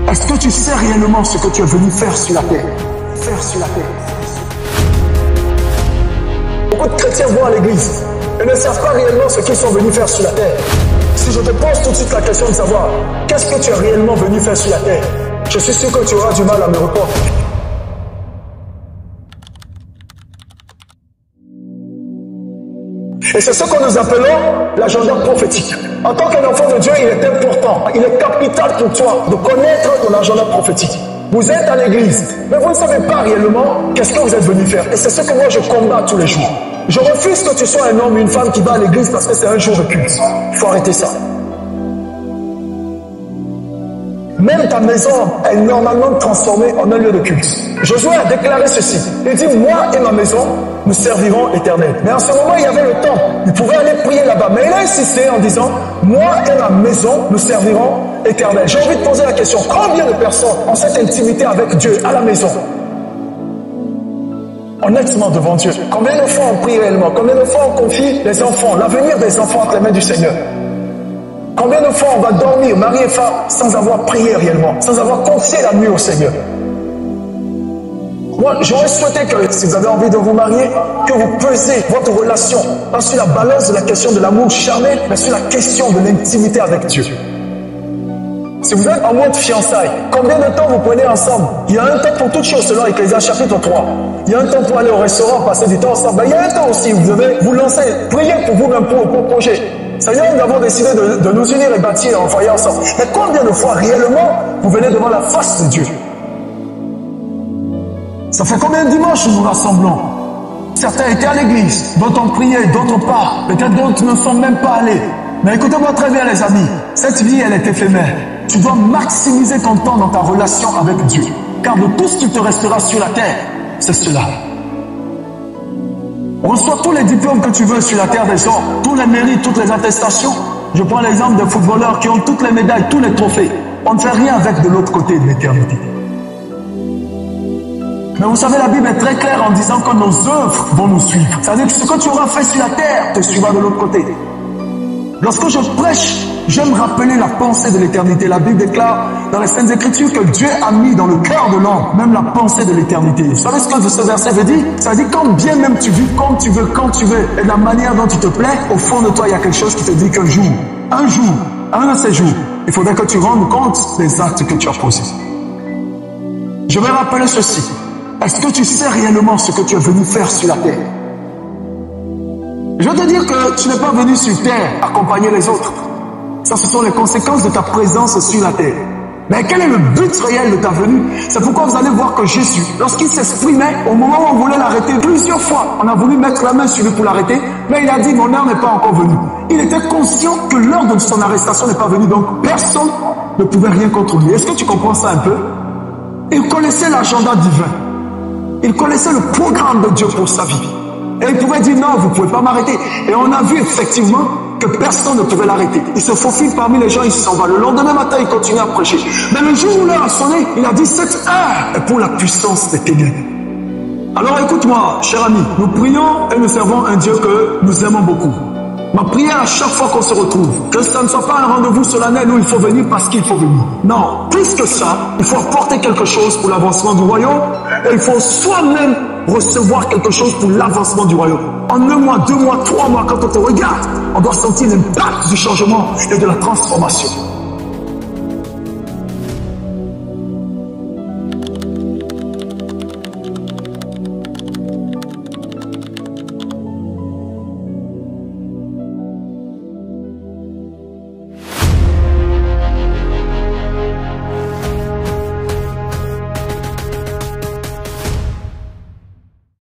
Est-ce que tu sais réellement ce que tu es venu faire sur la terre? Faire sur la terre. Beaucoup de chrétiens vont à l'église et ne savent pas réellement ce qu'ils sont venus faire sur la terre. Si je te pose tout de suite la question de savoir qu'est-ce que tu es réellement venu faire sur la terre, je suis sûr que tu auras du mal à me répondre. Et c'est ce que nous appelons l'agenda prophétique. En tant qu'un enfant de Dieu, il est important, il est capital pour toi de connaître ton agenda prophétique. Vous êtes à l'église, mais vous ne savez pas réellement qu'est-ce que vous êtes venu faire. Et c'est ce que moi je combats tous les jours. Je refuse que tu sois un homme ou une femme qui va à l'église parce que c'est un jour de culte. Il faut arrêter ça. Même ta maison est normalement transformée en un lieu de culte. Josué a déclaré ceci. Il dit, moi et ma maison, nous servirons l'Éternel. Mais en ce moment, il y avait le temple. Il pouvait aller prier là-bas. Mais il a insisté en disant, moi et ma maison, nous servirons l'Éternel. J'ai envie de poser la question, combien de personnes ont cette intimité avec Dieu à la maison? Honnêtement devant Dieu. Combien de fois on prie réellement? Combien de fois on confie les enfants, l'avenir des enfants entre les mains du Seigneur? Combien de fois on va dormir, mari et femme, sans avoir prié réellement, sans avoir confié la nuit au Seigneur? Moi, j'aurais souhaité que, si vous avez envie de vous marier, que vous pesez votre relation, pas sur la balance de la question de l'amour charnel, mais sur la question de l'intimité avec Dieu. Si vous êtes en mode fiançailles, combien de temps vous prenez ensemble? Il y a un temps pour toutes choses, selon Ecclésiaste chapitre 3. Il y a un temps pour aller au restaurant, passer du temps ensemble. Il y a un temps aussi où vous devez vous lancer, prier pour vous-même, pour vos projets. Seigneur, nous avons décidé de nous unir et bâtir un foyer ensemble. Mais combien de fois réellement vous venez devant la face de Dieu? Ça fait combien de dimanches nous nous rassemblons? Certains étaient à l'église, d'autres ont prié, d'autres pas. Peut-être d'autres ne sont même pas allés. Mais écoutez-moi très bien les amis, cette vie elle est éphémère. Tu dois maximiser ton temps dans ta relation avec Dieu. Car de tout ce qui te restera sur la terre, c'est cela. Reçois tous les diplômes que tu veux sur la terre des hommes, tous les mérites, toutes les attestations. Je prends l'exemple des footballeurs qui ont toutes les médailles, tous les trophées. On ne fait rien avec de l'autre côté de l'éternité. Mais vous savez, la Bible est très claire en disant que nos œuvres vont nous suivre. Ça veut dire que ce que tu auras fait sur la terre te suivra de l'autre côté. Lorsque je prêche, j'aime rappeler la pensée de l'éternité. La Bible déclare dans les Saintes Écritures que Dieu a mis dans le cœur de l'homme même la pensée de l'éternité. Vous savez ce que ce verset veut dire? Ça veut dire quand bien même tu vis comme tu veux, quand tu veux, et de la manière dont tu te plais, au fond de toi, il y a quelque chose qui te dit qu'un jour, un de ces jours, il faudrait que tu rendes compte des actes que tu as posés. Je vais rappeler ceci. Est-ce que tu sais réellement ce que tu es venu faire sur la terre? Je veux te dire que tu n'es pas venu sur terre accompagner les autres. Ça, ce sont les conséquences de ta présence sur la terre. Mais quel est le but réel de ta venue? C'est pourquoi vous allez voir que Jésus, lorsqu'il s'exprimait, au moment où on voulait l'arrêter, plusieurs fois, on a voulu mettre la main sur lui pour l'arrêter, mais il a dit, mon heure n'est pas encore venue. Il était conscient que l'heure de son arrestation n'est pas venue, donc personne ne pouvait rien contre lui. Est-ce que tu comprends ça un peu? Il connaissait l'agenda divin. Il connaissait le programme de Dieu pour sa vie. Et il pouvait dire non, vous ne pouvez pas m'arrêter. Et on a vu effectivement que personne ne pouvait l'arrêter. Il se faufile parmi les gens, il s'en va. Le lendemain matin, il continue à prêcher. Mais le jour où l'heure a sonné, il a dit cette heure est pour la puissance des ténèbres. Alors écoute-moi, cher ami, nous prions et nous servons un Dieu que nous aimons beaucoup. Ma prière à chaque fois qu'on se retrouve, que ça ne soit pas un rendez-vous solennel où il faut venir parce qu'il faut venir. Non, plus que ça, il faut apporter quelque chose pour l'avancement du royaume et il faut soi-même recevoir quelque chose pour l'avancement du royaume. En 1 mois, 2 mois, 3 mois, quand on te regarde, on doit sentir l'impact du changement et de la transformation.